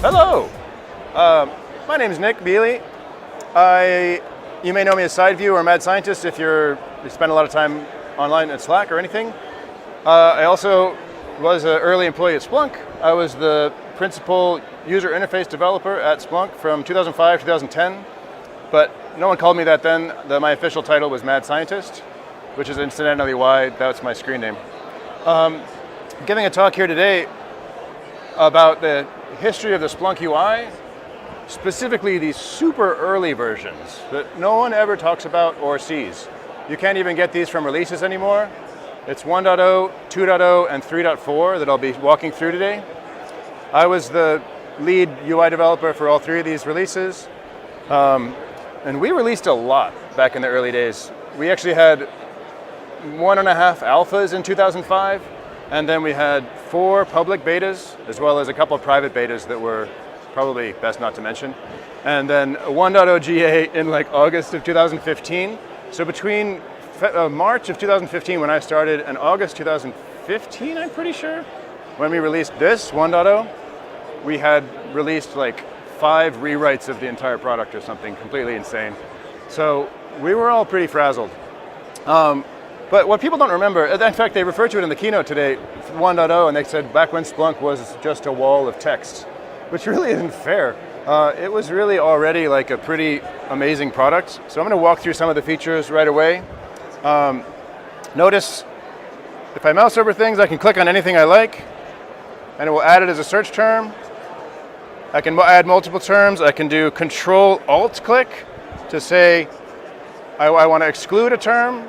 Hello, my name is Nick Mealy. You may know me as SideView or Mad Scientist if you spend a lot of time online at Slack or anything. I also was an early employee at Splunk. I was the principal user interface developer at Splunk from 2005 to 2010, but no one called me that then. My official title was Mad Scientist, which is incidentally why that's my screen name. Giving a talk here today about the history of the Splunk Ui, specifically these super early versions that no one ever talks about or sees. You can't even get these from releases anymore. It's 1.0, 2.0, and 3.4 that I'll be walking through today. I was the lead UI developer for all three of these releases. And we released a lot back in the early days. We actually had 1.5 alphas in 2005, and then we had 4 public betas, as well as a couple of private betas that were probably best not to mention. And then 1.0 GA in like August of 2015. So between March of 2015 when I started and August 2015, I'm pretty sure, when we released this 1.0, we had released like 5 rewrites of the entire product or something completely insane. So we were all pretty frazzled. But what people don't remember, in fact, they referred to it in the keynote today, 1.0, and they said back when Splunk was just a wall of text, which really isn't fair. It was really already like a pretty amazing product. So I'm going to walk through some of the features right away. Notice if I mouse over things, I can click on anything I like, and it will add it as a search term. I can add multiple terms. I can do Control-Alt-Click to say I want to exclude a term.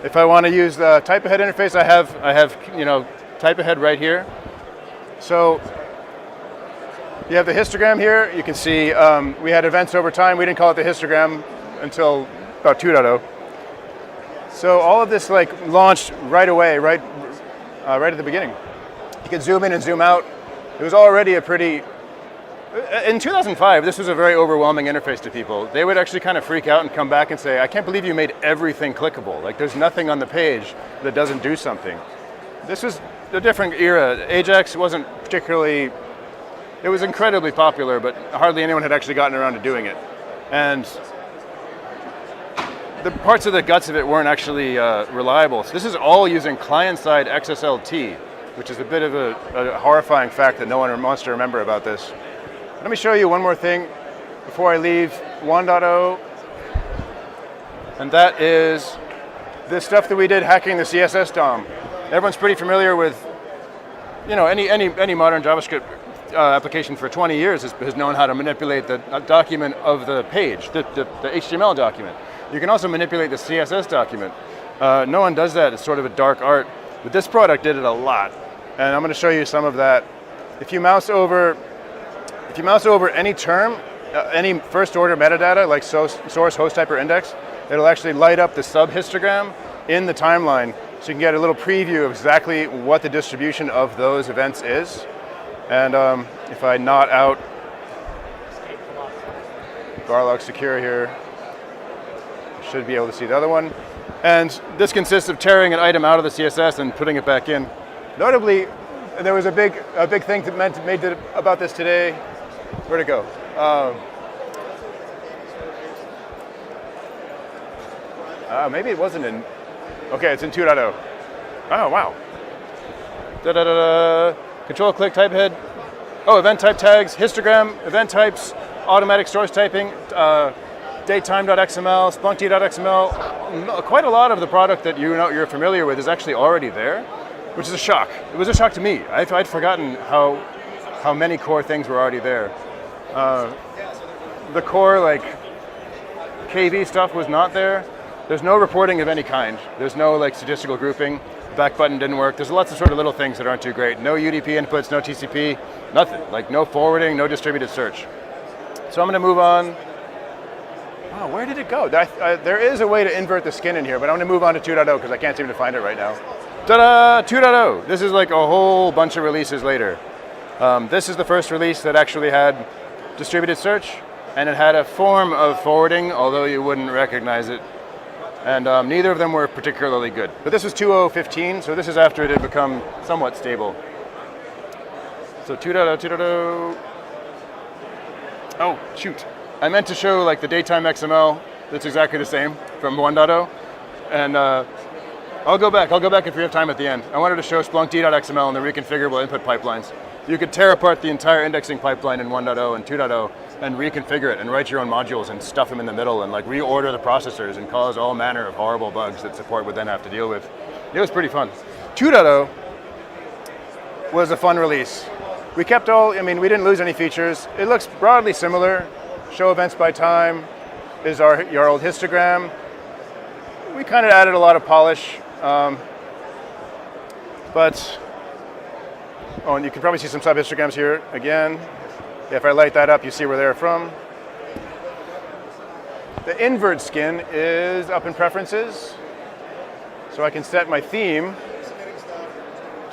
If I want to use the type ahead interface, I have type ahead right here. So you have the histogram here. You can see we had events over time. We didn't call it the histogram until about 2.0. So all of this like launched right away, right at the beginning. You could zoom in and zoom out. It was already a pretty. In 2005, this was a very overwhelming interface to people. They would actually kind of freak out and come back and say, I can't believe you made everything clickable. Like there's nothing on the page that doesn't do something. This was a different era. Ajax wasn't particularly, it was incredibly popular, but hardly anyone had actually gotten around to doing it. And the parts of the guts of it weren't actually reliable. So this is all using client-side XSLT, which is a bit of a horrifying fact that no one wants to remember about this. Let me show you one more thing before I leave 1.0, and that is this stuff that we did hacking the Css Dom. Everyone's pretty familiar with, any modern JavaScript application for 20 years has known how to manipulate the document of the page, the HTML document. You can also manipulate the CSS document. No one does that. It's sort of a dark art, but this product did it a lot, and I'm going to show you some of that. If you mouse over any term, any first order metadata like source, host type, or index, it'll actually light up the sub-histogram in the timeline so you can get a little preview of exactly what the distribution of those events is. And if I not out Garlog Secure here, I should be able to see the other one. And this consists of tearing an item out of the CSS and putting it back in. Notably, there was a big thing that made about this today. Where'd it go? Maybe it wasn't in. Okay, it's in 2.0. Oh wow. Control click type head. Oh, event type tags, histogram, event types, automatic source typing, datetime.xml, splunkd.xml. Quite a lot of the product that you're familiar with is actually already there, which is a shock. It was a shock to me. I'd forgotten how many core things were already there. The core like KV stuff was not there. There's no reporting of any kind. There's no like statistical grouping. The back button didn't work. There's lots of sort of little things that aren't too great. No UDP inputs, no TCP, nothing. Like no forwarding, no distributed search. So I'm going to move on. Oh, where did it go? There is a way to invert the skin in here, but I'm going to move on to 2.0 because I can't seem to find it right now. Ta-da! 2.0. This is like a whole bunch of releases later. This is the first release that actually had distributed search, and it had a form of forwarding, although you wouldn't recognize it. And neither of them were particularly good. But this was 2.0.15, so this is after it had become somewhat stable. So 2.0, 2.0. Oh, shoot. I meant to show like the daytime XML that's exactly the same from 1.0. And I'll go back if we have time at the end. I wanted to show Splunk D.XML and the reconfigurable input pipelines. You could tear apart the entire indexing pipeline in 1.0 and 2.0 and reconfigure it and write your own modules and stuff them in the middle and like reorder the processors and cause all manner of horrible bugs that support would then have to deal with. It was pretty fun. 2.0 was a fun release. We kept all, I mean, we didn't lose any features. It looks broadly similar. Show events by time is your old histogram. We kind of added a lot of polish. And you can probably see some sub-histograms here again. If I light that up, you see where they're from. The invert skin is up in preferences. So I can set my theme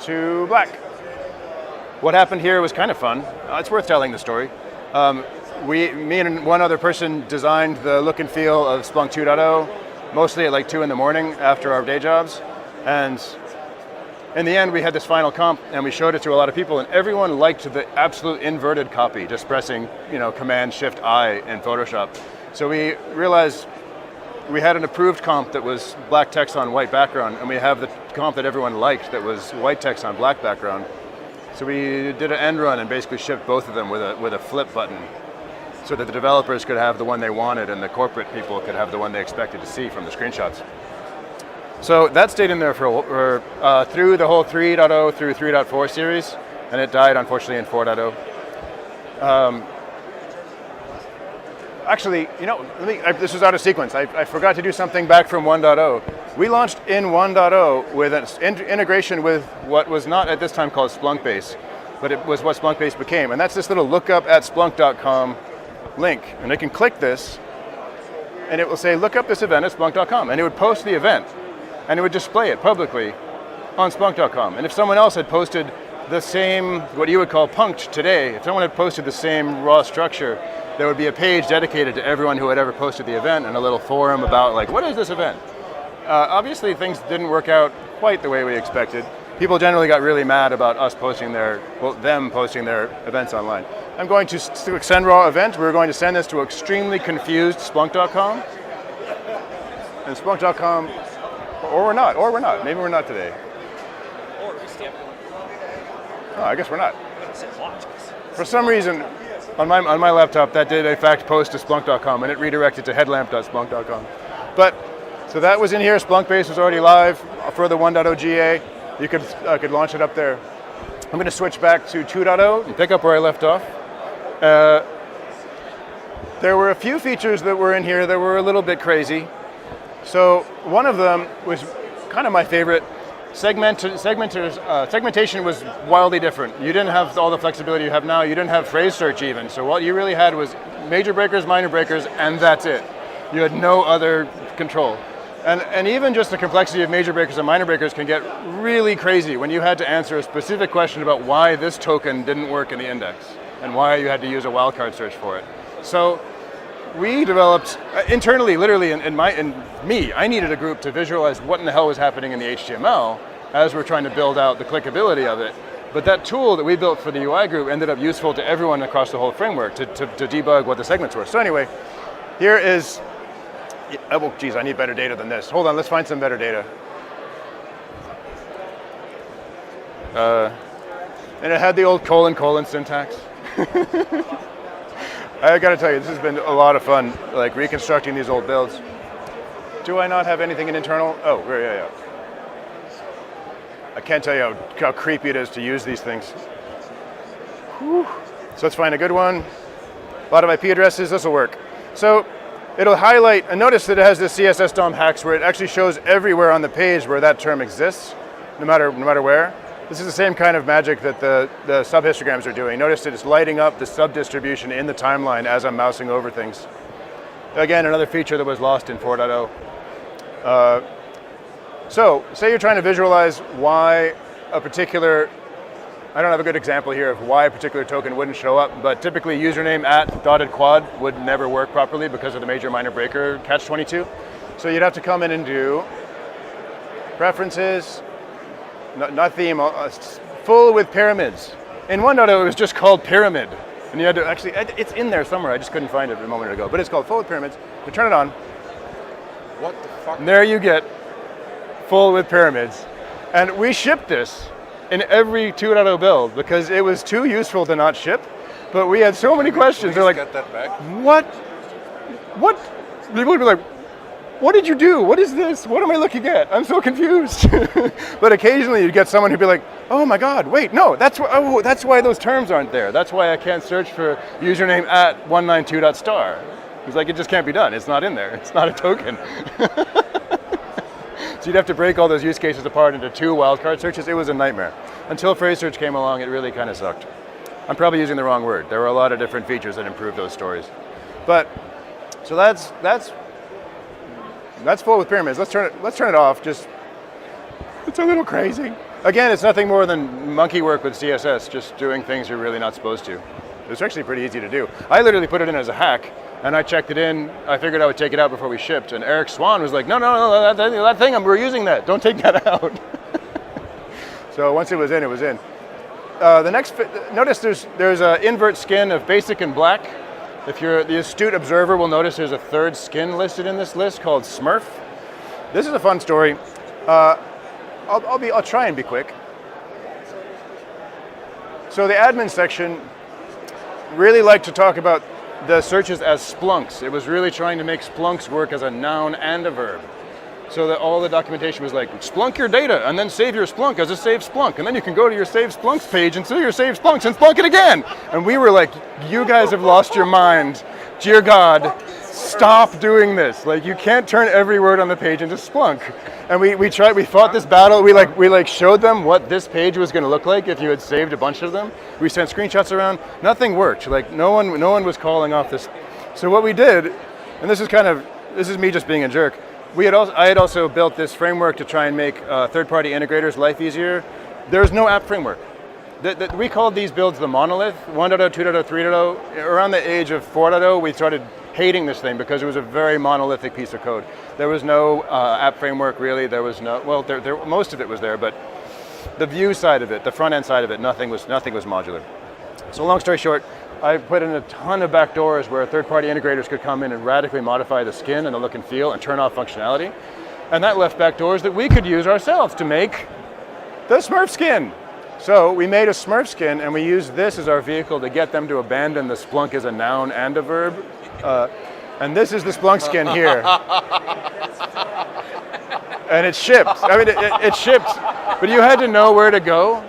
to black. What happened here was kind of fun. It's worth telling the story. Me and one other person designed the look and feel of Splunk 2.0, mostly at like 2 in the morning after our day jobs. And in the end, we had this final comp and we showed it to a lot of people and everyone liked the absolute inverted copy, just pressing, Command-Shift-I in Photoshop. So we realized we had an approved comp that was black text on white background, and we have the comp that everyone liked that was white text on black background. So we did an end run and basically shipped both of them with a flip button so that the developers could have the one they wanted and the corporate people could have the one they expected to see from the screenshots. So that stayed in there for through the whole 3.0 through 3.4 series, and it died unfortunately in 4.0. Actually, this was out of sequence. I forgot to do something back from 1.0. We launched in 1.0 with an integration with what was not at this time called Splunk Base, but it was what Splunk Base became. And that's this little lookup at splunk.com link. And I can click this, and it will say, look up this event at splunk.com. And it would post the event, and it would display it publicly on splunk.com. And if someone else had posted the same, what you would call punked today, if someone had posted the same raw structure, there would be a page dedicated to everyone who had ever posted the event and a little forum about like, what is this event? Obviously things didn't work out quite the way we expected. People generally got really mad about us posting them posting their events online. I'm going to send raw event. We're going to send this to extremely confused Splunk.com. And Splunk.com, or we're not. Maybe we're not today. Or we stamp it. Oh, I guess we're not. Watch. For some reason, on my laptop, that did in fact post to Splunk.com, and it redirected to headlamp.splunk.com. But so that was in here. Splunk Base was already live for the 1.0 GA. You could launch it up there. I'm going to switch back to 2.0 and pick up where I left off. There were a few features that were in here that were a little bit crazy. So one of them was kind of my favorite. Segmentation was wildly different. You didn't have all the flexibility you have now. You didn't have phrase search even. So what you really had was major breakers, minor breakers, and that's it. You had no other control. And even just the complexity of major breakers and minor breakers can get really crazy when you had to answer a specific question about why this token didn't work in the index and why you had to use a wildcard search for it. So we developed internally, literally, I needed a group to visualize what in the hell was happening in the HTML as we're trying to build out the clickability of it. But that tool that we built for the UI group ended up useful to everyone across the whole framework to debug what the segments were. So anyway, here is, oh geez, I need better data than this. Hold on, let's find some better data. And it had the old colon syntax. I gotta tell you, this has been a lot of fun, like reconstructing these old builds. Do I not have anything in internal? Oh, yeah. I can't tell you how creepy it is to use these things. Whew. So let's find a good one. A lot of IP addresses, this will work. So it'll highlight, and notice that it has this CSS Dom hacks where it actually shows everywhere on the page where that term exists, no matter where. This is the same kind of magic that the sub-histograms are doing. Notice that it's lighting up the sub-distribution in the timeline as I'm mousing over things. Again, another feature that was lost in 4.0. So, say you're trying to visualize why a particular, I don't have a good example here of why a particular token wouldn't show up, but typically username @.quad would never work properly because of the major minor breaker catch-22. So you'd have to come in and do preferences, not theme, full with pyramids. in 1.0 it was just called pyramid. And you had to actually, it's in there somewhere, I just couldn't find it a moment ago. But it's called full with pyramids. You turn it on. What the fuck? And there you get full with pyramids. And we shipped this in every 2.0 build because it was too useful to not ship. But we had so many questions. They're like, get that back? What? People would be like, what did you do? What is this? What am I looking at? I'm so confused. But occasionally you'd get someone who'd be like, oh my God, wait, no, that's why those terms aren't there. That's why I can't search for username at 192.star. It's like, it just can't be done. It's not in there. It's not a token. So you'd have to break all those use cases apart into 2 wildcard searches. It was a nightmare. Until phrase search came along, it really kind of sucked. I'm probably using the wrong word. There were a lot of different features that improved those stories. But, so that's full with pyramids. Let's turn it off. It's a little crazy. Again, it's nothing more than monkey work with CSS, just doing things you're really not supposed to. It's actually pretty easy to do. I literally put it in as a hack, and I checked it in. I figured I would take it out before we shipped, and Eric Swan was like, no, that thing, we're using that. Don't take that out. So once it was in, it was in. Notice there's an invert skin of basic and black. If you're the astute observer, will notice there's a 3rd skin listed in this list called Smurf. This is a fun story. I'll try and be quick. So the admin section really liked to talk about the searches as splunks. It was really trying to make splunks work as a noun and a verb. So that all the documentation was like, Splunk your data, and then save your Splunk as a save Splunk, and then you can go to your save Splunks page and see your save Splunks and Splunk it again. And we were like, you guys have lost your mind. Dear God, stop doing this. Like, you can't turn every word on the page into Splunk. And we fought this battle. We showed them what this page was going to look like if you had saved a bunch of them. We sent screenshots around. Nothing worked. Like, no one was calling off this. So what we did, and this is me just being a jerk. I had also built this framework to try and make third-party integrators' life easier. There's no app framework. We called these builds the monolith. 1.0, 2.0, 3.0. Around the age of 4.0, we started hating this thing because it was a very monolithic piece of code. There was no app framework really. There was no, well, most of it was there, but the view side of it, the front end side of it, nothing was modular. So long story short, I put in a ton of backdoors where third-party integrators could come in and radically modify the skin and the look and feel and turn off functionality. And that left backdoors that we could use ourselves to make the Smurf skin. So we made a Smurf skin and we used this as our vehicle to get them to abandon the Splunk as a noun and a verb. And this is the Splunk skin here. And it shipped. I mean, it shipped, but you had to know where to go.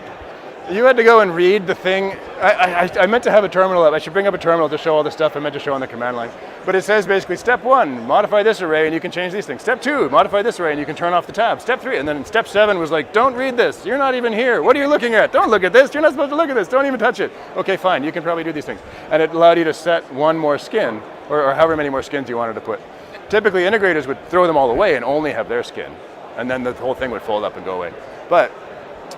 You had to go and read the thing. I meant to have a terminal up. I should bring up a terminal to show all the stuff I meant to show on the command line. But it says basically, step 1, modify this array and you can change these things. Step 2, modify this array and you can turn off the tab. Step 3, and then step 7 was like, don't read this. You're not even here. What are you looking at? Don't look at this. You're not supposed to look at this. Don't even touch it. Okay, fine. You can probably do these things. And it allowed you to set one more skin, or however many more skins you wanted to put. Typically, integrators would throw them all away and only have their skin. And then the whole thing would fold up and go away. But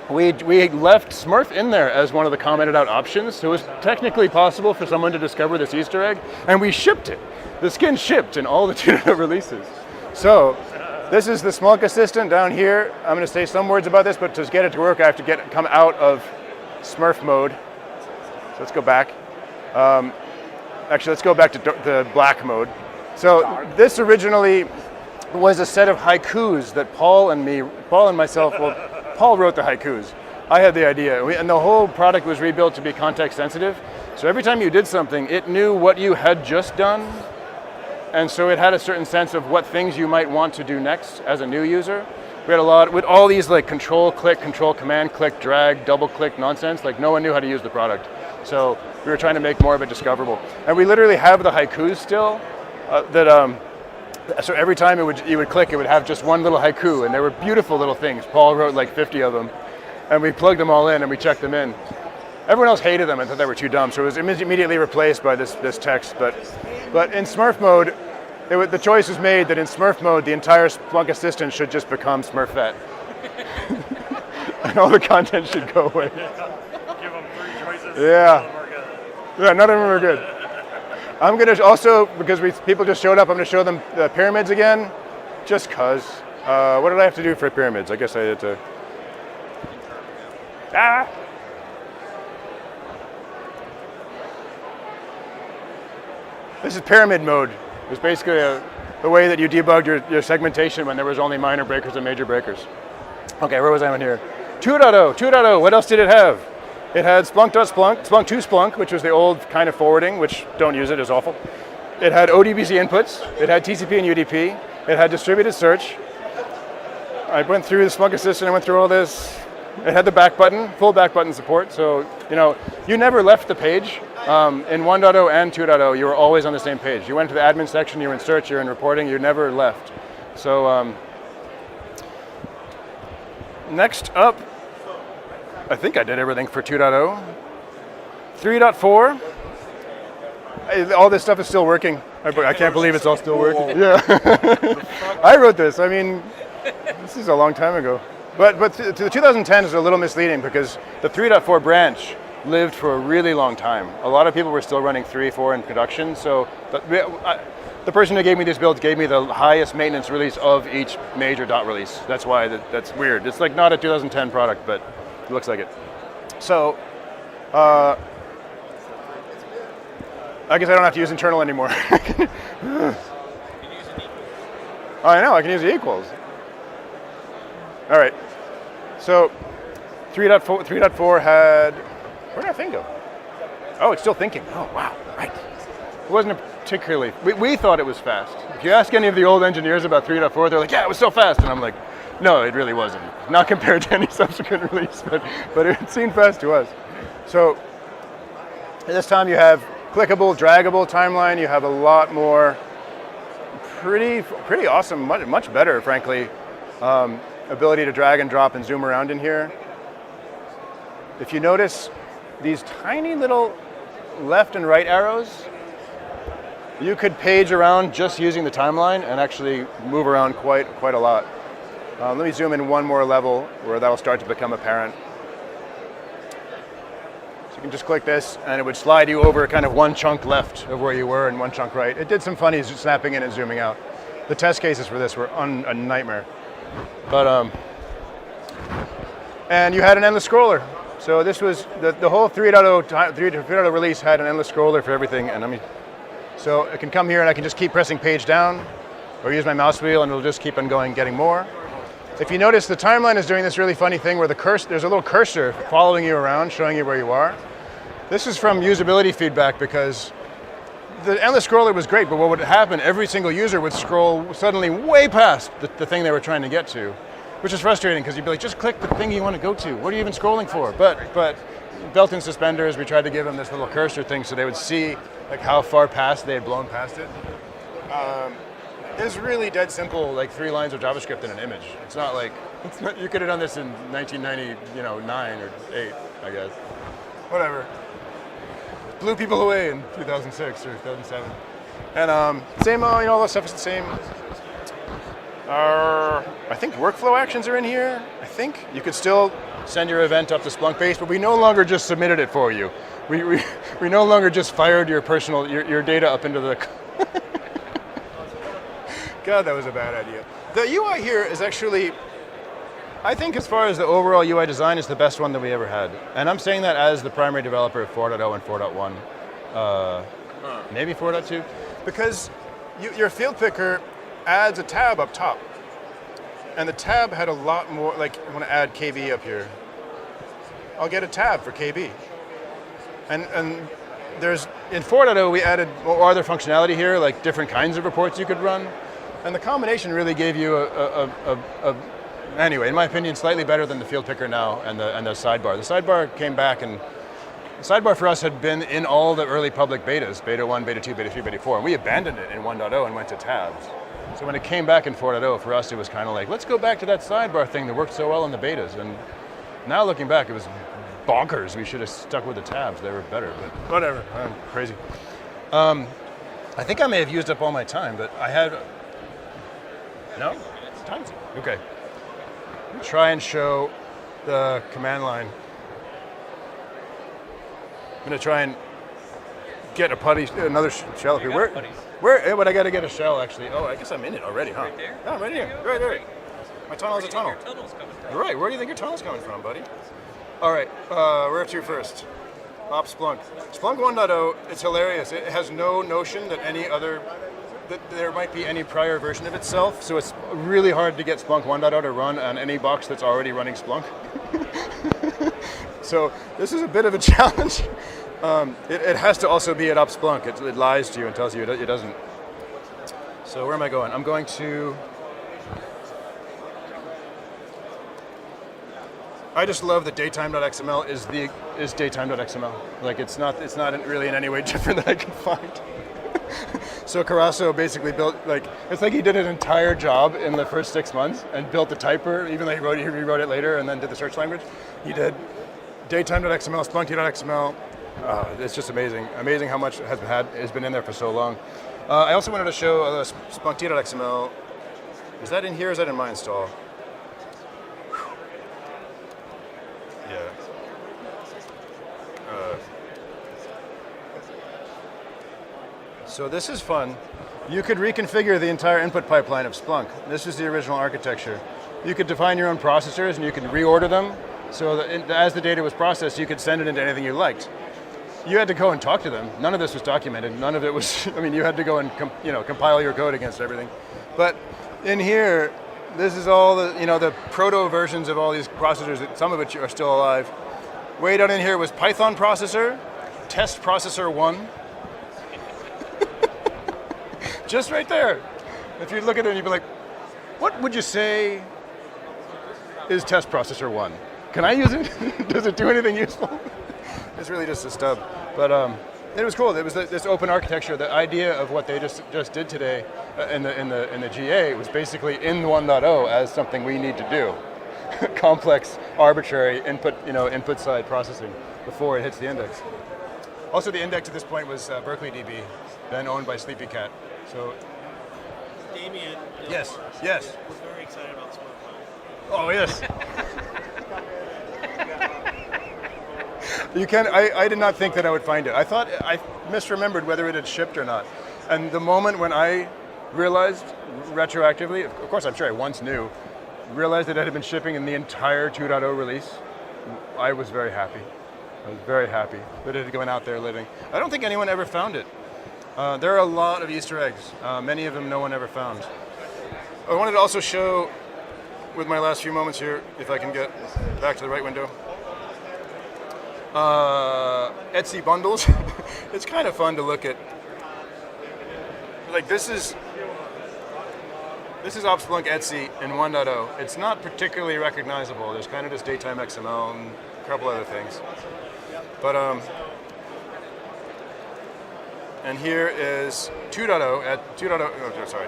we left Smurf in there as one of the commented out options, so it was technically possible for someone to discover this Easter egg, and we shipped it. The skin shipped in all the 2.0 releases. So this is the Splunk assistant down here. I'm going to say some words about this, but to get it to work, I have to come out of Smurf mode. So let's go back. Actually, let's go back to the black mode. So this originally was a set of haikus that Paul and myself, Paul wrote the haikus. I had the idea, and the whole product was rebuilt to be context sensitive. So every time you did something, it knew what you had just done, and so it had a certain sense of what things you might want to do next as a new user. We had a lot, with all these like control click, control command click, drag, double click nonsense, like no one knew how to use the product. So we were trying to make more of it discoverable. And we literally have the haikus still, so every time you would click, it would have just one little haiku, and they were beautiful little things. Paul wrote like 50 of them, and we plugged them all in and we checked them in. Everyone else hated them and thought they were too dumb, so it was immediately replaced by this text. But in Smurf mode, the choice was made that in Smurf mode, the entire Splunk assistant should just become Smurfette. And all the content should go away. Give them 3 choices. Yeah. Yeah, none of them are good. I'm going to also, because people just showed up, I'm going to show them the pyramids again, just because. What did I have to do for pyramids? I guess I had to. This is pyramid mode. It's basically the way that you debugged your segmentation when there was only minor breakers and major breakers. Okay, where was I on here? 2.0, what else did it have? It had Splunk.Splunk, Splunk to Splunk, which was the old kind of forwarding, which don't use it, it's awful. It had ODBC inputs, it had TCP and UDP, it had distributed search. I went through the Splunk Assistant, I went through all this. It had the back button, full back button support, so you never left the page. In 1.0 and 2.0, you were always on the same page. You went to the admin section, you were in search, you were in reporting, you never left. So next up, I think I did everything for 2.0. 3.4, all this stuff is still working. I can't believe it's all still working. Yeah, I wrote this. I mean, this is a long time ago. But the 2010 is a little misleading because the 3.4 branch lived for a really long time. A lot of people were still running 3.4 in production. So the person who gave me these builds gave me the highest maintenance release of each major dot release. That's why that's weird. It's like not a 2010 product, but it looks like it. So I guess I don't have to use internal anymore. I know, I can use the equals. All right, so 3.4 had, where did our thing go? Oh, it's still thinking. Oh, wow, right. It wasn't particularly, we thought it was fast. If you ask any of the old engineers about 3.4, they're like, yeah, it was so fast. And I'm like, no, it really wasn't. Not compared to any subsequent release, but it seemed fast to us. So this time you have clickable, draggable timeline. You have a lot more, pretty awesome, much better, frankly, ability to drag and drop and zoom around in here. If you notice these tiny little left and right arrows, you could page around just using the timeline and actually move around quite a lot. Let me zoom in one more level where that'll start to become apparent. So you can just click this and it would slide you over kind of one chunk left of where you were and one chunk right. It did some funny snapping in and zooming out. The test cases for this were a nightmare. But and you had an endless scroller. So this was the whole 3.0 release had an endless scroller for everything. And so I can come here and I can just keep pressing page down or use my mouse wheel and it'll just keep on going, getting more. If you notice, the timeline is doing this really funny thing where there's a little cursor following you around, showing you where you are. This is from usability feedback because the endless scroller was great, but what would happen, every single user would scroll suddenly way past the thing they were trying to get to, which is frustrating because you'd be like, just click the thing you want to go to. What are you even scrolling for? But built-in suspenders, we tried to give them this little cursor thing so they would see like how far past they had blown past it. It's really dead simple, like 3 lines of JavaScript in an image. It's not like, you could have done this in 1999 or 8, I guess. Whatever. Blew people away in 2006 or 2007. And same, all that stuff is the same. I think workflow actions are in here. I think you could still send your event up to Splunk base, but we no longer just submitted it for you. We no longer just fired your data up into the. God, that was a bad idea. The UI here is actually, I think as far as the overall UI design, is the best one that we ever had. And I'm saying that as the primary developer of 4.0 and 4.1, maybe 4.2, because your field picker adds a tab up top. And the tab had a lot more, like I want to add KB up here. I'll get a tab for KB. And there's, in 4.0 we added more other functionality here, like different kinds of reports you could run. And the combination really gave you anyway, in my opinion, slightly better than the field picker now and the sidebar. The sidebar came back, and the sidebar for us had been in all the early public betas, beta 1, beta 2, beta 3, beta 4, and we abandoned it in 1.0 and went to tabs. So when it came back in 4.0, for us it was kind of like, let's go back to that sidebar thing that worked so well in the betas. And now looking back, it was bonkers. We should have stuck with the tabs. They were better, but whatever, I'm crazy. I think I may have used up all my time, but I had, no? Time's okay. Let me try and show the command line. I'm gonna try and get another shell up here. Where? But I gotta get a shell actually. Oh, I guess I'm in it already, huh? Right there? Yeah, I'm right here. Right there. My tunnel is a tunnel. Your tunnel's coming from. Right. Where do you think your tunnel's coming from, buddy? All right. Where to first? Ops Splunk. Splunk 1.0, it's hilarious. It has no notion that that there might be any prior version of itself, so it's really hard to get Splunk 1.0 to run on any box that's already running Splunk. So this is a bit of a challenge. It has to also be at Ops Splunk. It lies to you and tells you it doesn't. So where am I going? I'm going to... I just love that datetime.xml is datetime.xml. Like it's not really in any way different that I can find. So Carasso basically built it's like he did an entire job in the first 6 months and built the typer, even though he rewrote it later and then did the search language. He did datetime.xml, splunk.xml. It's just amazing. Amazing how much has been in there for so long. I also wanted to show splunk.xml. Is that in here or is that in my install? Yeah. So this is fun. You could reconfigure the entire input pipeline of Splunk. This is the original architecture. You could define your own processors and you could reorder them so that as the data was processed, you could send it into anything you liked. You had to go and talk to them. None of this was documented. None of it was, you had to go and compile your code against everything. But in here, this is all the proto versions of all these processors, some of which are still alive. Way down in here was Python processor, test processor 1. Just right there. If you look at it and you'd be like, what would you say is test processor 1? Can I use it? Does it do anything useful? It's really just a stub. But it was cool. It was this open architecture. The idea of what they just did today in the GA was basically in 1.0 as something we need to do. Complex, arbitrary input side processing before it hits the index. Also, the index at this point was Berkeley DB, then owned by Sleepycat. So, Damien. Yes. Was very excited about smurf. Oh yes. You can. I did not think that I would find it. I thought I misremembered whether it had shipped or not. And the moment when I realized retroactively, of course I'm sure I once knew, realized that it had been shipping in the entire 2.0 release, I was very happy. I was very happy that it had gone out there living. I don't think anyone ever found it. There are a lot of Easter eggs. Many of them no one ever found. I wanted to also show, with my last few moments here, if I can get back to the right window, Etsy bundles. It's kind of fun to look at. Like this is Ops Splunk Etsy in 1.0. It's not particularly recognizable. There's kind of just datetime XML and a couple other things. But and here is 2.0 at 2.0. Oh, sorry.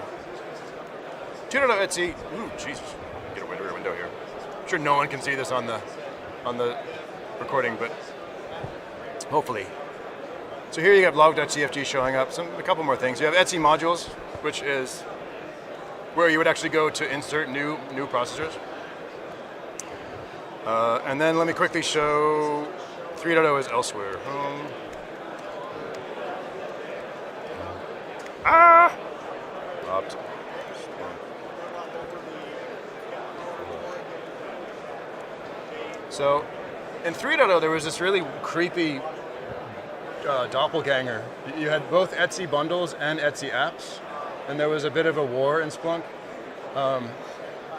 2.0 Etsy. Ooh, Jesus. Get a rear window here. I'm sure no one can see this on the recording, but hopefully. So here you have log.cfg showing up. A couple more things. You have Etsy modules, which is where you would actually go to insert new processors. And then let me quickly show 3.0 is elsewhere. Opt. So in 3.0 there was this really creepy doppelganger. You had both Etsy bundles and Etsy apps, and there was a bit of a war in Splunk.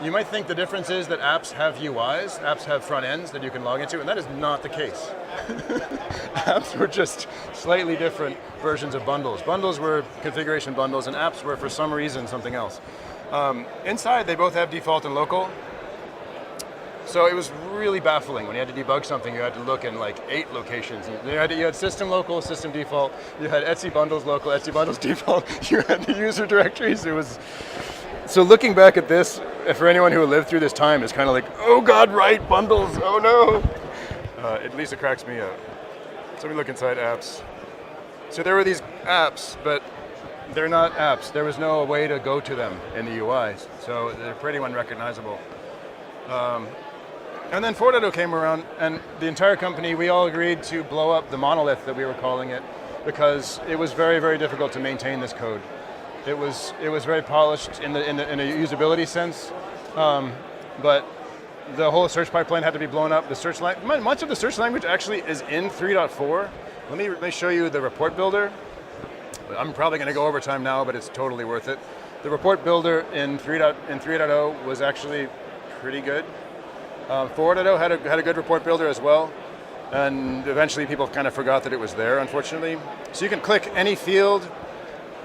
You might think the difference is that apps have UIs, apps have front ends that you can log into, and that is not the case. Apps were just slightly different versions of bundles. Bundles were configuration bundles, and apps were, for some reason, something else. Inside, they both have default and local. So it was really baffling. When you had to debug something, you had to look in like 8 locations. You had system local, system default. You had Etsy bundles local, Etsy bundles default. You had the user directories. It was... So looking back at this, for anyone who lived through this time, is kind of like, oh God, right, bundles, oh no. At least it cracks me up. So we look inside apps. So there were these apps, but they're not apps. There was no way to go to them in the UIs. So they're pretty unrecognizable. And then 4.0 came around, and the entire company, we all agreed to blow up the monolith that we were calling it, because it was very, very difficult to maintain this code. It was very polished in a usability sense, but the whole search pipeline had to be blown up. The search much of the search language actually is in 3.4. Let me show you the report builder. I'm probably going to go over time now, but it's totally worth it. The report builder in 3.0 was actually pretty good. 4.0 had a good report builder as well, and eventually people kind of forgot that it was there, unfortunately. So you can click any field,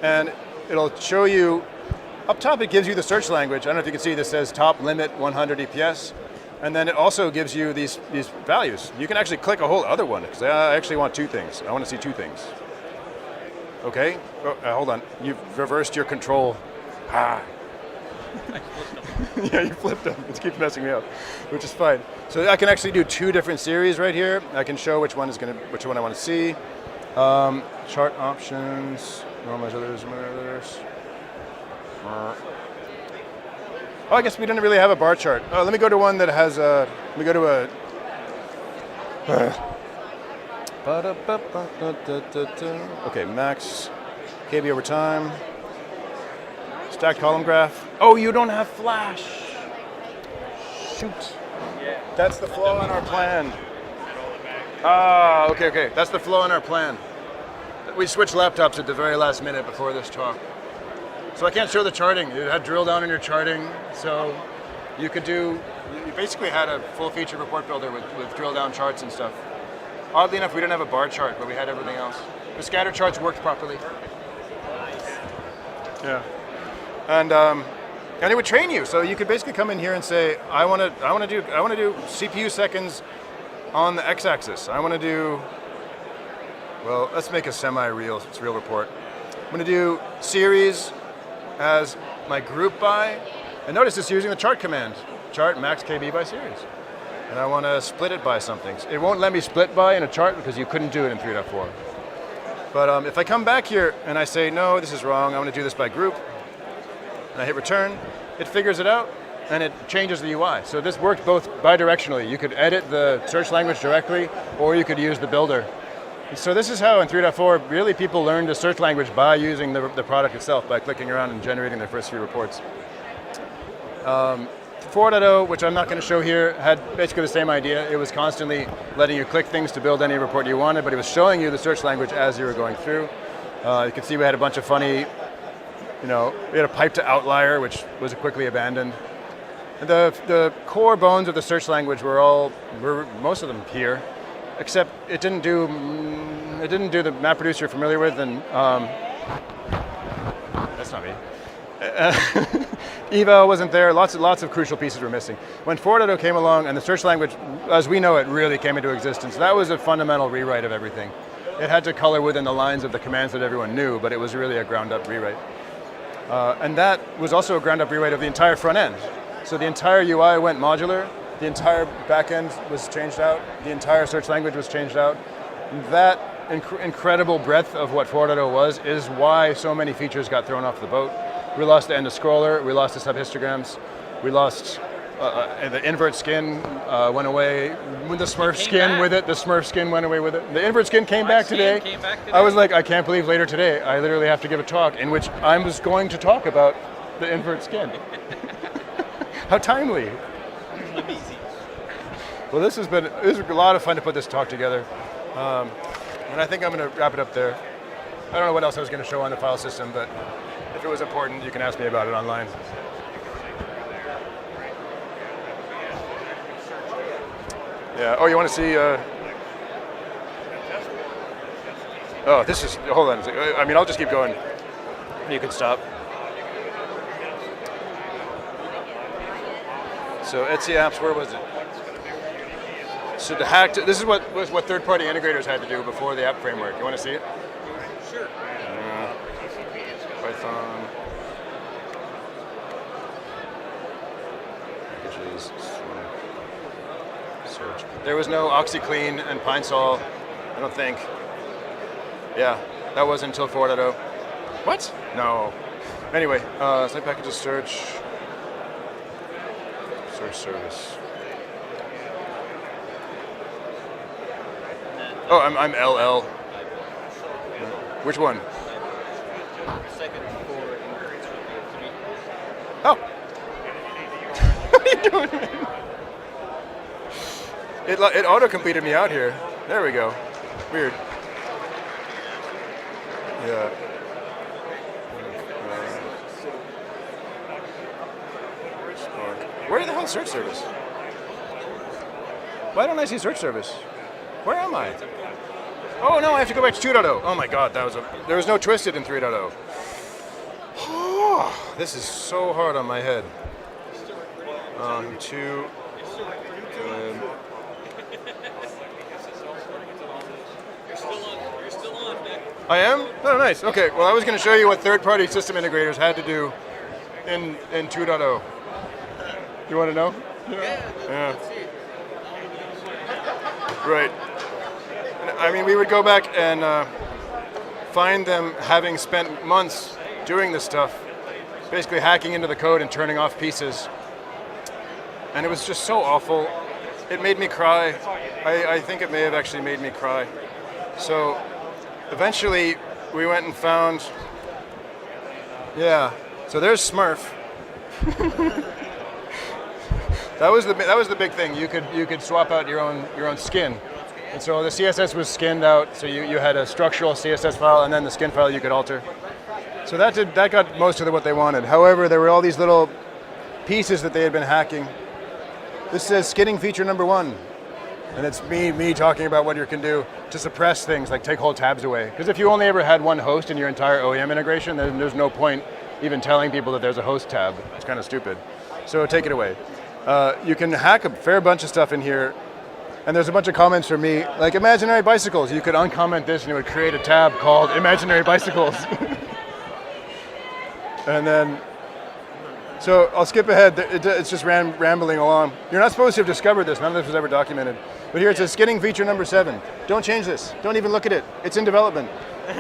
and it'll show you. Up top, it gives you the search language. I don't know if you can see this says top limit 100 EPS. And then it also gives you these values. You can actually click a whole other one, because I actually want two things. I want to see two things. Okay, hold on. You've reversed your control. Ah. Yeah, you flipped them. It keeps messing me up, which is fine. So I can actually do two different series right here. I can show which one I want to see. Chart options, normalize others. Oh, I guess we didn't really have a bar chart. Oh, let me go to one that has a. Let me go to a. Okay, max KB over time. Stacked column graph. Oh, you don't have Flash. Shoot. That's the flaw in our plan. Ah, okay. That's the flaw in our plan. We switched laptops at the very last minute before this talk. So I can't show the charting. It had drill down in your charting. So you basically had a full feature report builder with drill down charts and stuff. Oddly enough, we didn't have a bar chart, but we had everything else. The scatter charts worked properly. Yeah. And it would train you. So you could basically come in here and say, I want to do CPU seconds on the x-axis. I want to do, well, let's make a semi-real report. I'm going to do series as my group by, and notice it's using the chart command, chart max KB by series. And I want to split it by something. It won't let me split by in a chart because you couldn't do it in 3.4. But if I come back here and I say, no, this is wrong, I want to do this by group, and I hit return, it figures it out and it changes the UI. So this worked both bidirectionally. You could edit the search language directly, or you could use the builder. So this is how in 3.4 really people learned the search language by using the product itself, by clicking around and generating their first few reports. 4.0, which I'm not going to show here, had basically the same idea. It was constantly letting you click things to build any report you wanted, but it was showing you the search language as you were going through. You can see we had a bunch of funny, we had a pipe to outlier, which was quickly abandoned. The core bones of the search language were most of them here. Except it didn't do the MapReduce you're familiar with, and that's not me. Eval wasn't there. Lots of crucial pieces were missing. When 4.0 came along and the search language, as we know it, really came into existence, that was a fundamental rewrite of everything. It had to color within the lines of the commands that everyone knew, but it was really a ground-up rewrite. And that was also a ground-up rewrite of the entire front end. So the entire UI went modular. The entire backend was changed out. The entire search language was changed out. That incredible breadth of what 4.0 was is why so many features got thrown off the boat. We lost the end of scroller. We lost the subhistograms. We lost the invert skin went away. The smurf skin with it. The smurf skin went away with it. The invert skin came back today. I was like, I can't believe later today I literally have to give a talk in which I was going to talk about the invert skin. How timely. Well, this has been a lot of fun to put this talk together, and I think I'm going to wrap it up there. I don't know what else I was going to show on the file system, but if it was important, you can ask me about it online. Yeah. Oh, you want to see? Oh, this is. Hold on. I mean, I'll just keep going. You can stop. So Etsy apps. Where was it? So the hacked. This is what third-party integrators had to do before the app framework. You want to see it? Sure. Python. Packages. Search. There was no OxyClean and PineSol, I don't think. Yeah, that wasn't until 4.0. What? No. Anyway, site packages search. Search service. Oh, I'm LL. Which one? Second for Oh. What are you doing, man? It auto-completed me out here. There we go. Weird. Yeah. Where the hell is search service? Why don't I see search service? Where am I? Oh no, I have to go back to 2.0. Oh my god, there was no twisted in 3.0. This is so hard on my head. 2. You're still on, Nick. I am? Oh, nice. Okay, well, I was going to show you what third-party system integrators had to do in 2.0. You want to know? Yeah. Right. I mean, we would go back and find them having spent months doing this stuff, basically hacking into the code and turning off pieces. And it was just so awful. It made me cry. I think it may have actually made me cry. So eventually we went and found, yeah, so there's Smurf. That was the big thing. You could swap out your own skin. And so the CSS was skinned out, so you had a structural CSS file and then the skin file you could alter. So that got most of what they wanted. However, there were all these little pieces that they had been hacking. This says skinning feature number 1. And it's me talking about what you can do to suppress things, like take whole tabs away. Because if you only ever had one host in your entire OEM integration, then there's no point even telling people that there's a host tab. It's kind of stupid. So take it away. You can hack a fair bunch of stuff in here. And there's a bunch of comments from me, like imaginary bicycles. You could uncomment this and it would create a tab called imaginary bicycles. And then, so I'll skip ahead. It's just rambling along. You're not supposed to have discovered this. None of this was ever documented. But here it says skinning feature number 7. Don't change this. Don't even look at it. It's in development.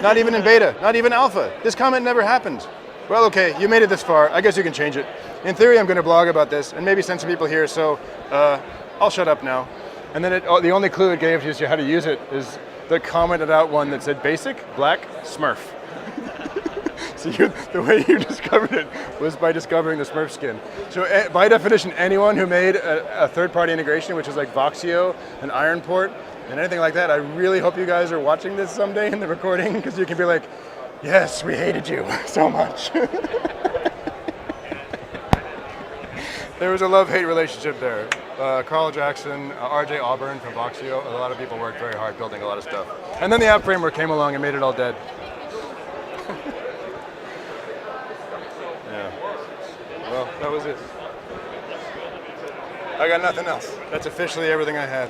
Not even in beta. Not even alpha. This comment never happened. Well, okay, you made it this far. I guess you can change it. In theory, I'm going to blog about this and maybe send some people here. So I'll shut up now. And then the only clue it gave you how to use it is the commented out one that said basic, black, smurf. So the way you discovered it was by discovering the smurf skin. So by definition, anyone who made a third-party integration, which is like Voxio and Ironport and anything like that, I really hope you guys are watching this someday in the recording because you can be like, yes, we hated you so much. There was a love-hate relationship there. Carl Jackson, RJ Auburn from Voxio, a lot of people worked very hard building a lot of stuff. And then the app framework came along and made it all dead. Yeah. Well, that was it. I got nothing else. That's officially everything I had.